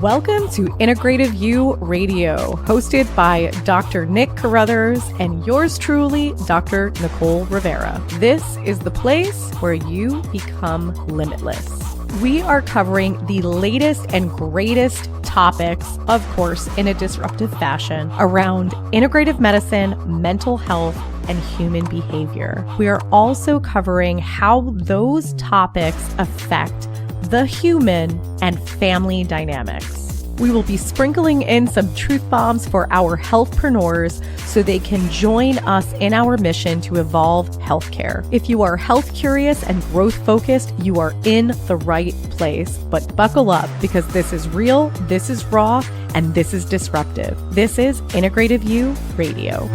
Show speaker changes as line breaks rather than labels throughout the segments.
Welcome to Integrative You Radio, hosted by Dr. Nick Carruthers and yours truly, Dr. Nicole Rivera. This is the place where you become limitless. We are covering the latest and greatest topics, of course, in a disruptive fashion, around integrative medicine, mental health, and human behavior. We are also covering how those topics affect the human and family dynamics. We will be sprinkling in some truth bombs for our healthpreneurs so they can join us in our mission to evolve healthcare. If you are health curious and growth focused, you are in the right place. But buckle up, because this is real, this is raw, and this is disruptive. This is Integrative You Radio.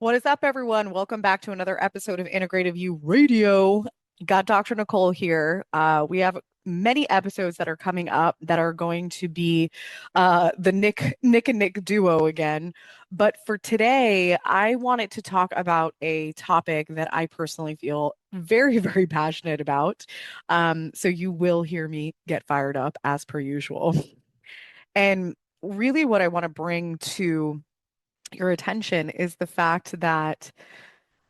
What is up, everyone? Welcome back to another episode of Integrative You Radio. Got Dr. Nicole here. We have many episodes that are coming up that are going to be the Nick and Nick duo again. But for today, I wanted to talk about a topic that I personally feel very, very passionate about. So you will hear me get fired up as per usual. And really what I want to bring to your attention is the fact that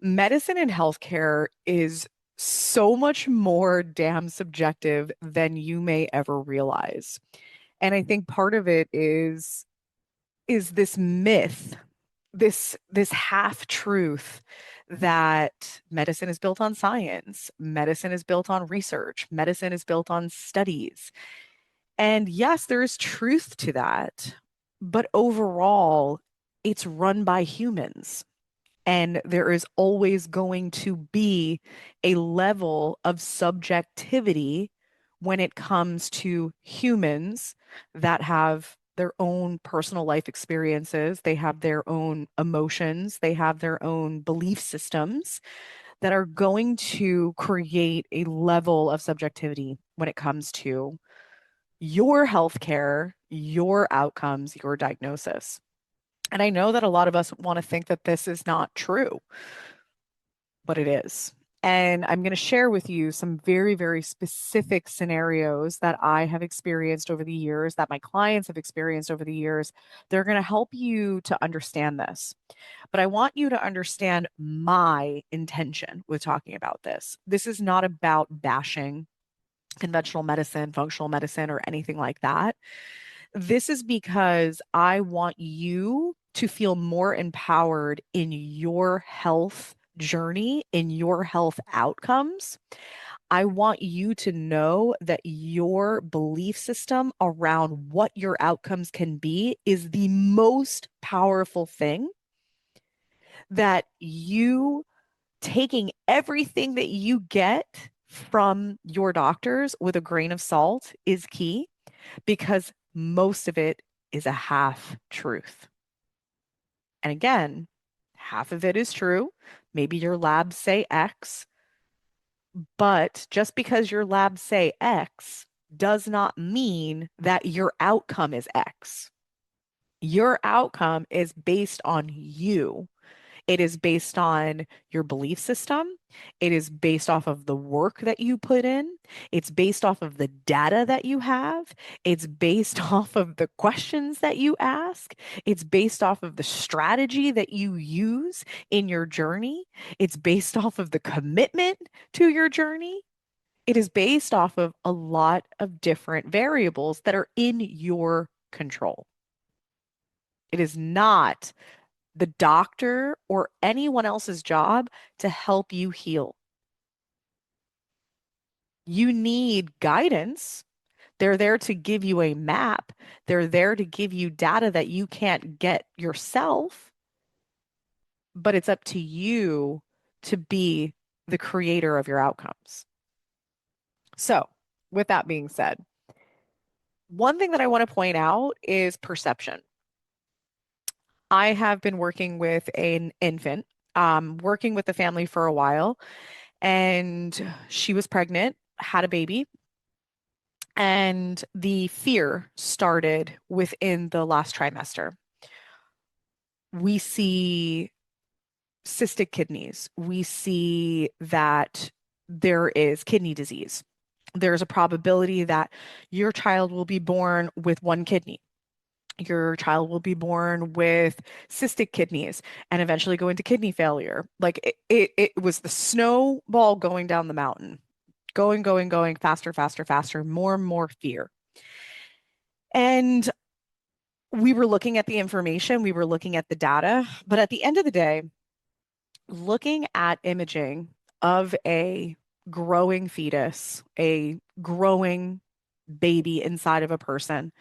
medicine and healthcare is so much more damn subjective than you may ever realize. And I think part of it is this myth, this half truth that medicine is built on science, medicine is built on research, medicine is built on studies. And yes, there is truth to that, but overall, it's run by humans. And there is always going to be a level of subjectivity when it comes to humans that have their own personal life experiences, they have their own emotions, they have their own belief systems that are going to create a level of subjectivity when it comes to your healthcare, your outcomes, your diagnosis. And I know that a lot of us want to think that this is not true, but it is. And I'm going to share with you some very, very specific scenarios that I have experienced over the years, that my clients have experienced over the years. They're going to help you to understand this. But I want you to understand my intention with talking about this. This is not about bashing conventional medicine, functional medicine, or anything like that. This is because I want you to feel more empowered in your health journey, in your health outcomes. I want you to know that your belief system around what your outcomes can be is the most powerful thing, that you taking everything that you get from your doctors with a grain of salt is key, because most of it is a half truth. And again, half of it is true. Maybe your labs say X, but just because your labs say X does not mean that your outcome is X. Your outcome is based on you. It is based on your belief system. It is based off of the work that you put in. It's based off of the data that you have. It's based off of the questions that you ask. It's based off of the strategy that you use in your journey. It's based off of the commitment to your journey. It is based off of a lot of different variables that are in your control. It is not the doctor or anyone else's job to help you heal. You need guidance. They're there to give you a map. They're there to give you data that you can't get yourself. But it's up to you to be the creator of your outcomes. So, with that being said, one thing that I want to point out is perception. I have been working with an infant, working with the family for a while, and she was pregnant, had a baby, and the fear started within the last trimester. We see cystic kidneys. We see that there is kidney disease. There's a probability that your child will be born with one kidney. Your child will be born with cystic kidneys and eventually go into kidney failure. Like it was the snowball going down the mountain, going, faster, faster, faster, more and more fear. And we were looking at the information, we were looking at the data, but at the end of the day, looking at imaging of a growing fetus, a growing baby inside of a person,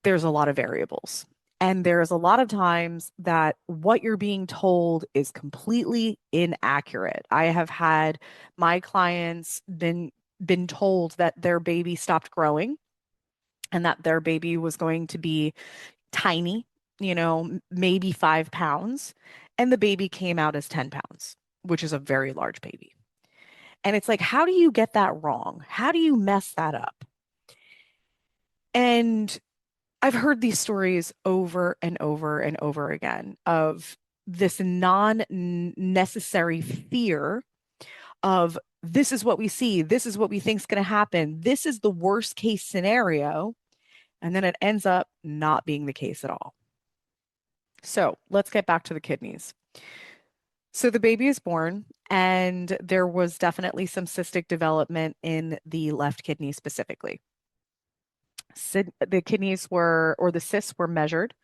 there's a lot of variables. And there's a lot of times that what you're being told is completely inaccurate. I have had my clients been told that their baby stopped growing and that their baby was going to be tiny, maybe 5 pounds, and the baby came out as 10 pounds, which is a very large baby. And it's like, how do you get that wrong? How do you mess that up? And I've heard these stories over and over and over again of this non-necessary fear of this is what we see, this is what we think is going to happen, this is the worst case scenario, and then it ends up not being the case at all. So let's get back to the kidneys. So the baby is born, and there was definitely some cystic development in the left kidney specifically. The kidneys were, or the cysts were measured,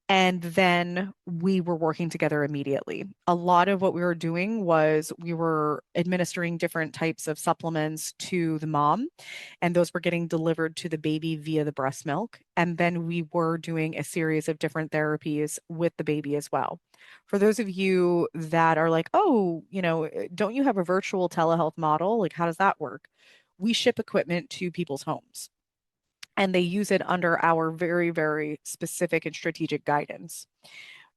and then we were working together immediately. A lot of what we were doing was we were administering different types of supplements to the mom, and those were getting delivered to the baby via the breast milk. And then we were doing a series of different therapies with the baby as well. For those of you that are like, oh, don't you have a virtual telehealth model? Like, how does that work? We ship equipment to people's homes and they use it under our very, very specific and strategic guidance.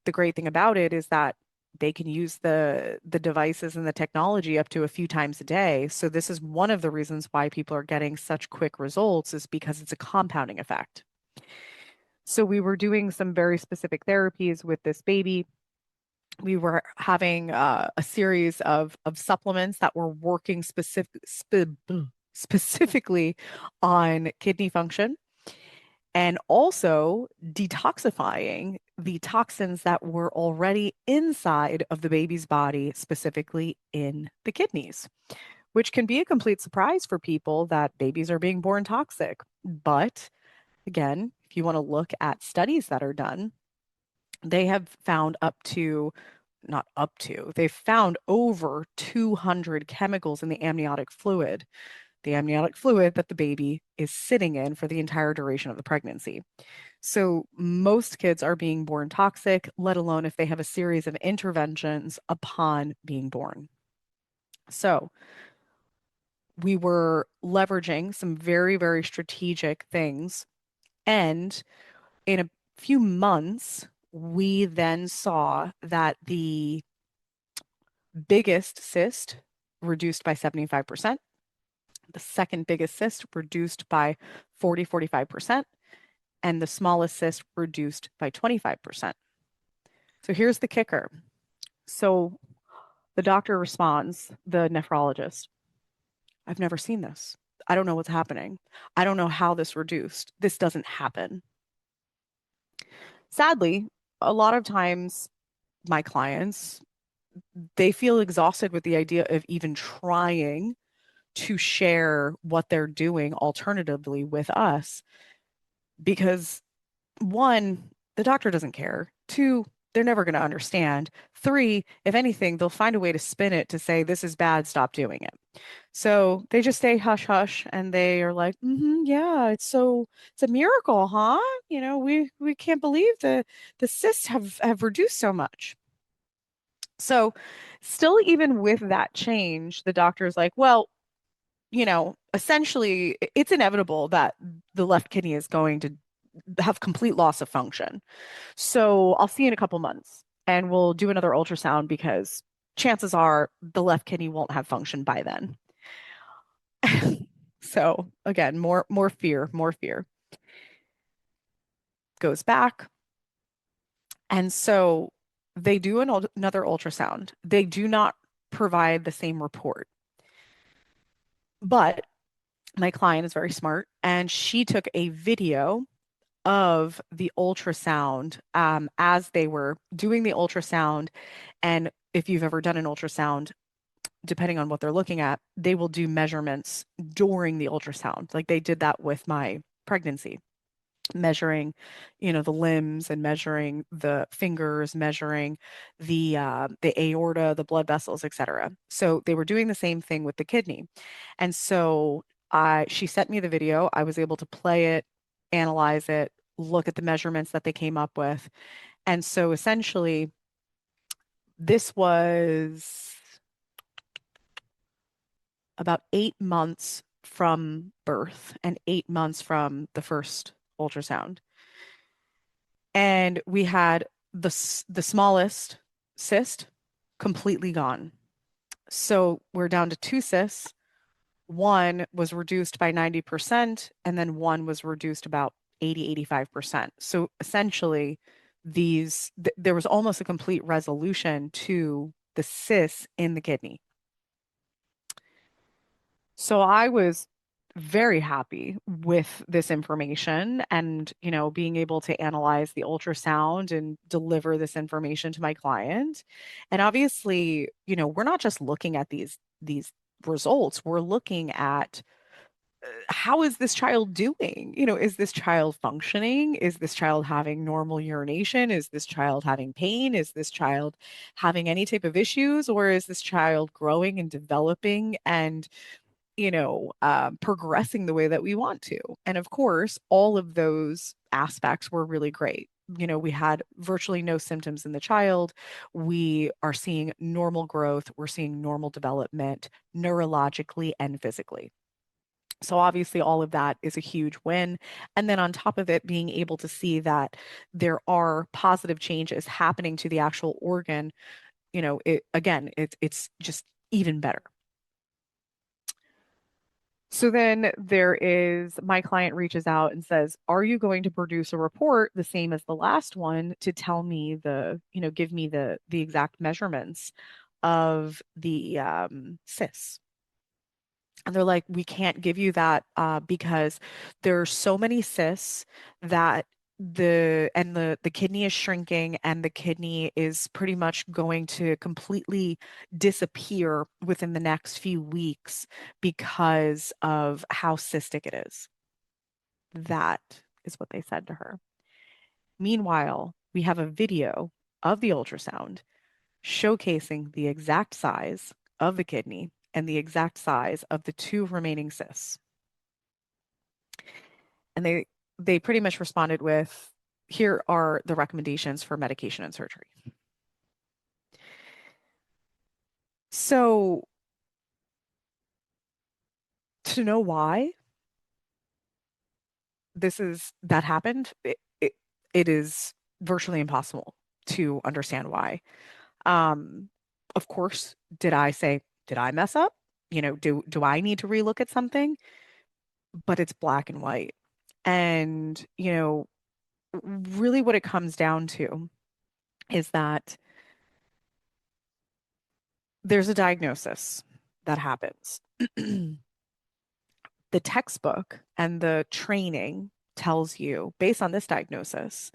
The great thing about it is that they can use the devices and the technology up to a few times a day. So this is one of the reasons why people are getting such quick results is because it's a compounding effect. So we were doing some very specific therapies with this baby. We were having a series of supplements that were working specifically on kidney function and also detoxifying the toxins that were already inside of the baby's body, specifically in the kidneys, which can be a complete surprise for people that babies are being born toxic. But again, if you want to look at studies that are done, they have found not up to, they've found over 200 chemicals in the amniotic fluid that the baby is sitting in for the entire duration of the pregnancy. So most kids are being born toxic, let alone if they have a series of interventions upon being born. So we were leveraging some very, very strategic things. And in a few months, we then saw that the biggest cyst reduced by 75%, the second biggest cyst reduced by 45%, and the smallest cyst reduced by 25%. So here's the kicker. So the doctor responds, the nephrologist, I've never seen this. I don't know what's happening. I don't know how this reduced. This doesn't happen. Sadly, a lot of times my clients, they feel exhausted with the idea of even trying to share what they're doing alternatively with us because one, the doctor doesn't care. Two, they're never going to understand. Three, if anything, they'll find a way to spin it to say, this is bad, stop doing it. So they just stay hush hush and they are like, yeah, it's a miracle, huh? We can't believe the cysts have reduced so much. So still even with that change, the doctor's like, well, essentially it's inevitable that the left kidney is going to have complete loss of function. So I'll see you in a couple months and we'll do another ultrasound because chances are the left kidney won't have function by then. So again, more fear, more fear. Goes back. And so they do another ultrasound. They do not provide the same report. But my client is very smart and she took a video of the ultrasound as they were doing the ultrasound. And if you've ever done an ultrasound, depending on what they're looking at, they will do measurements during the ultrasound. Like they did that with my pregnancy, measuring, the limbs and measuring the fingers, measuring the aorta, the blood vessels, etc. So they were doing the same thing with the kidney. And so she sent me the video. I was able to play it, analyze it, look at the measurements that they came up with. And so essentially, this was about 8 months from birth and 8 months from the first ultrasound. And we had the smallest cyst completely gone. So we're down to two cysts. One was reduced by 90%, and then one was reduced about 85%. So essentially, there was almost a complete resolution to the cysts in the kidney. So I was very happy with this information and, being able to analyze the ultrasound and deliver this information to my client. And obviously, we're not just looking at these results, we're looking at how is this child doing? Is this child functioning? Is this child having normal urination? Is this child having pain? Is this child having any type of issues? Or is this child growing and developing and progressing the way that we want to. And of course, all of those aspects were really great. We had virtually no symptoms in the child. We are seeing normal growth. We're seeing normal development neurologically and physically. So obviously, all of that is a huge win. And then on top of it, being able to see that there are positive changes happening to the actual organ, it's just even better. So then there is my client reaches out and says, "Are you going to produce a report the same as the last one to tell me give me the exact measurements of the cysts?" And they're like, "We can't give you that because there are so many cysts that the kidney is shrinking and the kidney is pretty much going to completely disappear within the next few weeks because of how cystic it is." That is what they said to her. Meanwhile, we have a video of the ultrasound showcasing the exact size of the kidney and the exact size of the two remaining cysts. And they pretty much responded with, "Here are the recommendations for medication and surgery." So to know why that happened, it is virtually impossible to understand why. Um, of course, did I mess up? Do I need to relook at something? But it's black and white. And, really what it comes down to is that there's a diagnosis that happens. The textbook and the training tells you, based on this diagnosis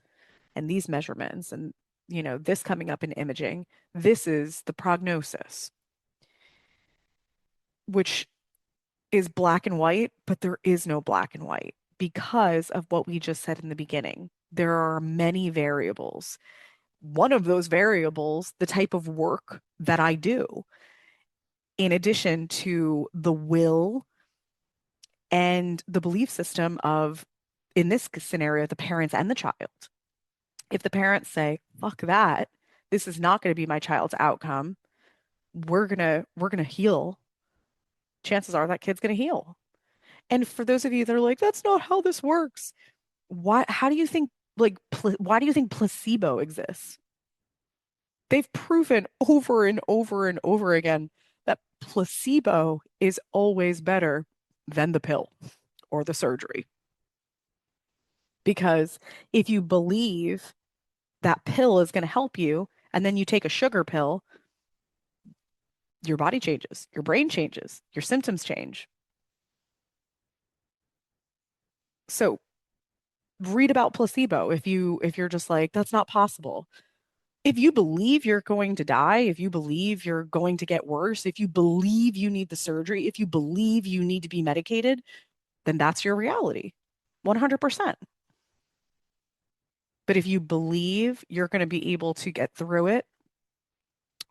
and these measurements and, this coming up in imaging, this is the prognosis, which is black and white, but there is no black and white because of what we just said in the beginning. There are many variables. One of those variables, the type of work that I do, in addition to the will and the belief system of, in this scenario, the parents and the child. If the parents say, "Fuck that, this is not going to be my child's outcome. We're gonna heal." Chances are that kid's going to heal. And for those of you that are like, "That's not how this works," how do you think, why do you think placebo exists? They've proven over and over and over again that placebo is always better than the pill or the surgery. Because if you believe that pill is going to help you and then you take a sugar pill, your body changes, your brain changes, your symptoms change. So read about placebo if you're just like, that's not possible. If you believe you're going to die, if you believe you're going to get worse, if you believe you need the surgery, if you believe you need to be medicated, then that's your reality. 100%. But if you believe you're going to be able to get through it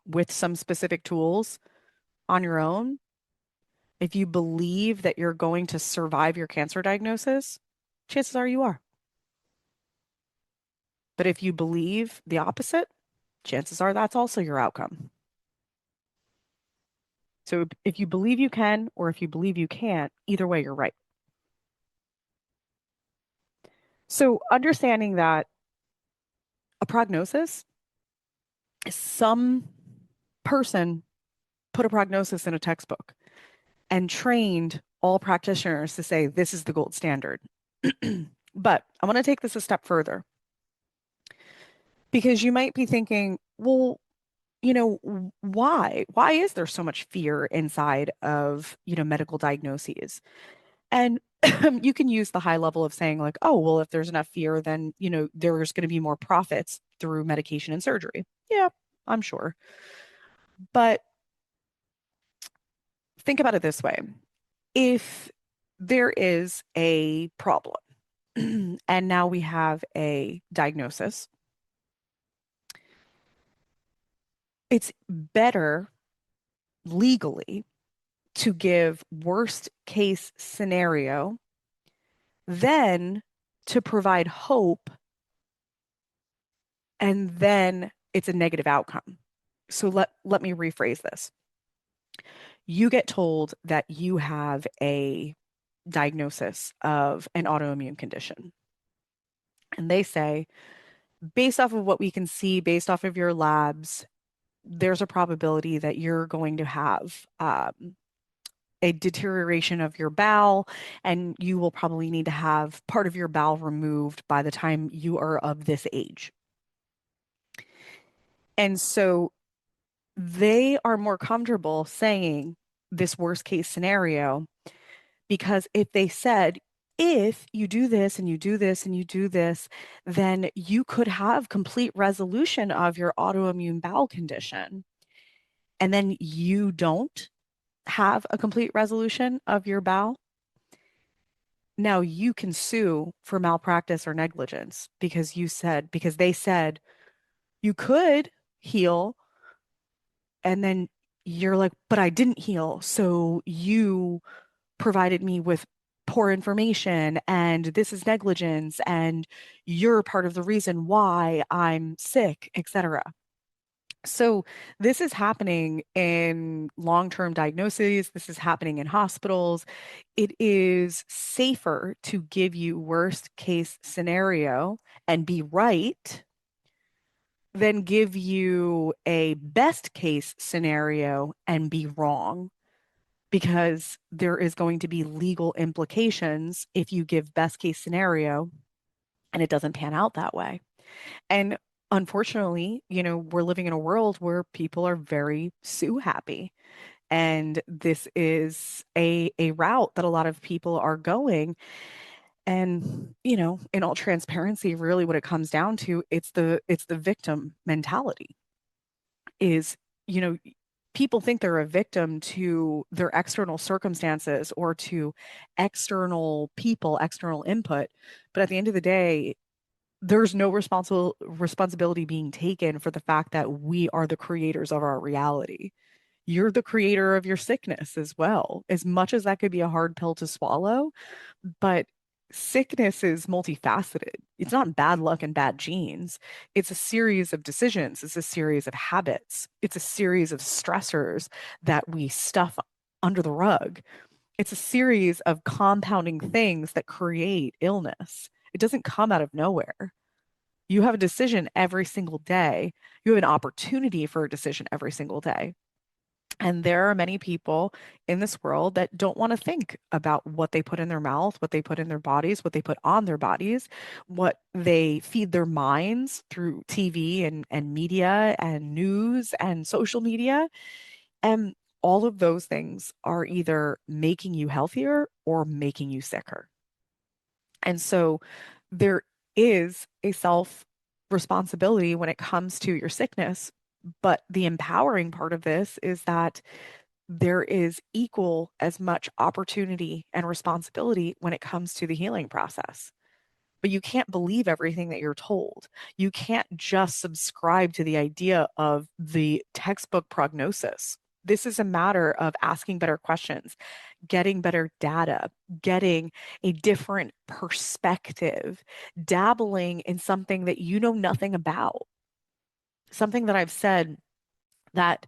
with some specific tools on your own, if you believe that you're going to survive your cancer diagnosis, chances are you are. But if you believe the opposite, chances are that's also your outcome. So if you believe you can, or if you believe you can't, either way, you're right. So understanding that a prognosis, some person put a prognosis in a textbook and trained all practitioners to say this is the gold standard. But I want to take this a step further because you might be thinking, well, why? Why is there so much fear inside of, medical diagnoses? And you can use the high level of saying like, oh, well, if there's enough fear, then, there's going to be more profits through medication and surgery. Yeah, I'm sure. But think about it this way. If there is a problem and now we have a diagnosis, it's better legally to give worst case scenario than to provide hope and then it's a negative outcome. So let me rephrase this. You get told that you have a diagnosis of an autoimmune condition. And they say, based off of what we can see, based off of your labs, there's a probability that you're going to have a deterioration of your bowel, and you will probably need to have part of your bowel removed by the time you are of this age. And so they are more comfortable saying this worst case scenario because if they said, if you do this and you do this and you do this, then you could have complete resolution of your autoimmune bowel condition. And then you don't have a complete resolution of your bowel. Now you can sue for malpractice or negligence because they said you could heal. And then you're like, but I didn't heal. So you provided me with poor information and this is negligence and you're part of the reason why I'm sick, etc. So this is happening in long-term diagnoses. This is happening in hospitals. It is safer to give you worst case scenario and be right than give you a best case scenario and be wrong because there is going to be legal implications if you give best case scenario and it doesn't pan out that way. And unfortunately, we're living in a world where people are very sue happy. And this is a route that a lot of people are going. And, in all transparency, really what it comes down to, it's the victim mentality is, you know, people think they're a victim to their external circumstances or to external people, external input. But at the end of the day, there's no responsibility being taken for the fact that we are the creators of our reality. You're the creator of your sickness as well. As much as that could be a hard pill to swallow, but sickness is multifaceted. It's not bad luck and bad genes. It's a series of decisions, it's a series of habits, it's a series of stressors that we stuff under the rug. It's a series of compounding things that create illness. It doesn't come out of nowhere. You have a decision every single day. You have an opportunity for a decision every single day. And there are many people in this world that don't want to think about what they put in their mouth, what they put in their bodies, what they put on their bodies, what they feed their minds through TV and media and news and social media. And all of those things are either making you healthier or making you sicker. And so there is a self responsibility when it comes to your sickness. But the empowering part of this is that there is equal as much opportunity and responsibility when it comes to the healing process. But you can't believe everything that you're told. You can't just subscribe to the idea of the textbook prognosis. This is a matter of asking better questions, getting better data, getting a different perspective, dabbling in something that you know nothing about. Something that I've said that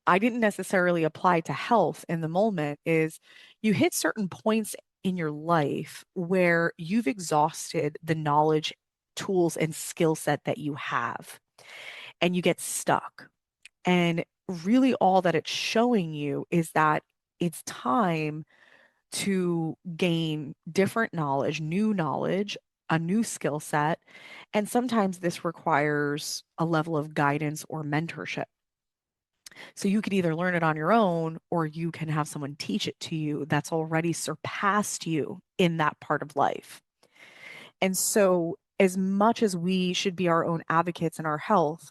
I didn't necessarily apply to health in the moment is you hit certain points in your life where you've exhausted the knowledge, tools, and skill set that you have, and you get stuck. And really, all that it's showing you is that it's time to gain different knowledge, a new skill set. And sometimes this requires a level of guidance or mentorship. So you could either learn it on your own or you can have someone teach it to you that's already surpassed you in that part of life. And so, as much as we should be our own advocates in our health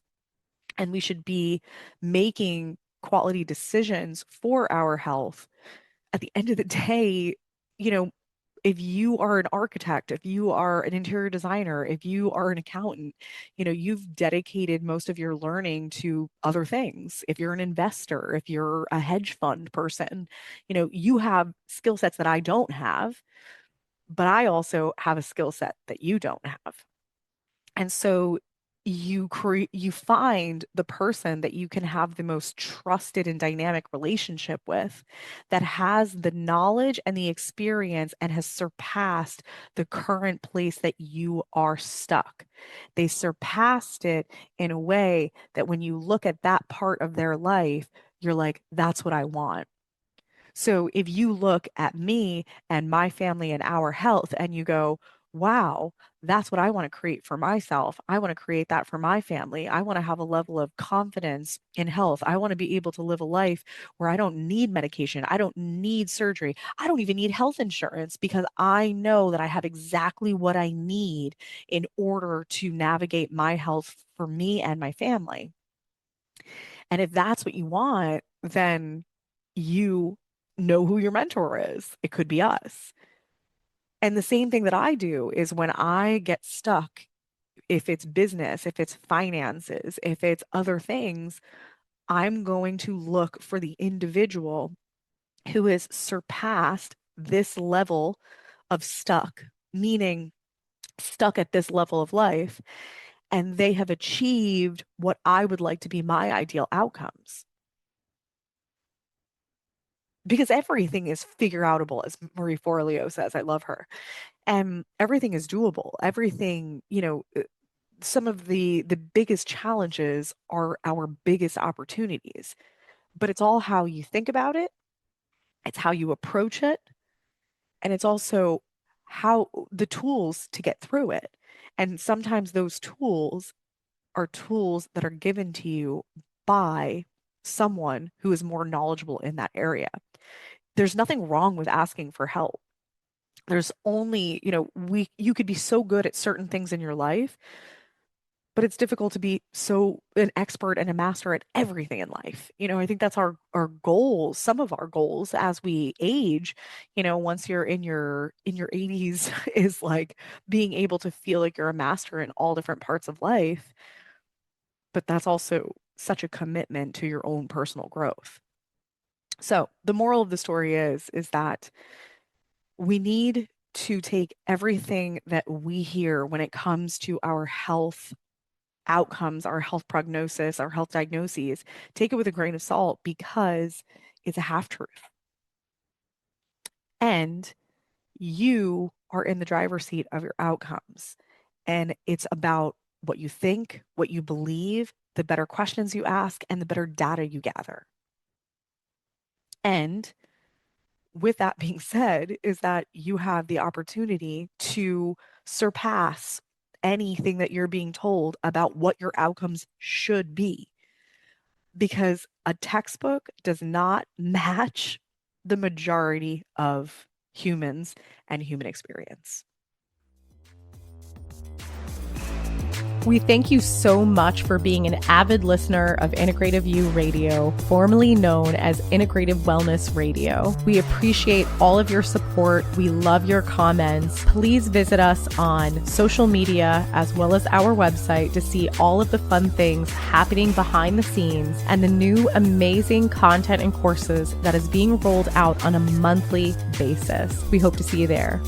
and we should be making quality decisions for our health, at the end of the day, you know, if you are an architect, if you are an interior designer, if you are an accountant, you've dedicated most of your learning to other things. If you're an investor, if you're a hedge fund person, you have skill sets that I don't have, but I also have a skill set that you don't have. And so you find the person that you can have the most trusted and dynamic relationship with that has the knowledge and the experience and has surpassed the current place that you are stuck. They surpassed it in a way that when you look at that part of their life, you're like, that's what I want. So if you look at me and my family and our health and you go, wow, that's what I want to create for myself. I want to create that for my family. I want to have a level of confidence in health. I want to be able to live a life where I don't need medication. I don't need surgery. I don't even need health insurance because I know that I have exactly what I need in order to navigate my health for me and my family. And if that's what you want, then you know who your mentor is. It could be us. And the same thing that I do is when I get stuck, if it's business, if it's finances, if it's other things, I'm going to look for the individual who has surpassed this level of stuck, meaning stuck at this level of life, and they have achieved what I would like to be my ideal outcomes. Because everything is figure outable, as Marie Forleo says. I love her. And everything is doable. Everything, some of the biggest challenges are our biggest opportunities. But it's all how you think about it, it's how you approach it, and it's also how the tools to get through it. And sometimes those tools are tools that are given to you by someone who is more knowledgeable in that area. There's nothing wrong with asking for help. There's only, you could be so good at certain things in your life, but it's difficult to be so an expert and a master at everything in life. I think that's our goals, some of our goals as we age, once you're in your 80s is like being able to feel like you're a master in all different parts of life, but that's also such a commitment to your own personal growth. So, the moral of the story is that we need to take everything that we hear when it comes to our health outcomes, our health prognosis, our health diagnoses, take it with a grain of salt because it's a half truth. And you are in the driver's seat of your outcomes. And it's about what you think, what you believe, the better questions you ask, and the better data you gather. And with that being said, is that you have the opportunity to surpass anything that you're being told about what your outcomes should be. because a textbook does not match the majority of humans and human experience.
We thank you so much for being an avid listener of Integrative You Radio, formerly known as Integrative Wellness Radio. We appreciate all of your support. We love your comments. Please visit us on social media as well as our website to see all of the fun things happening behind the scenes and the new amazing content and courses that is being rolled out on a monthly basis. We hope to see you there.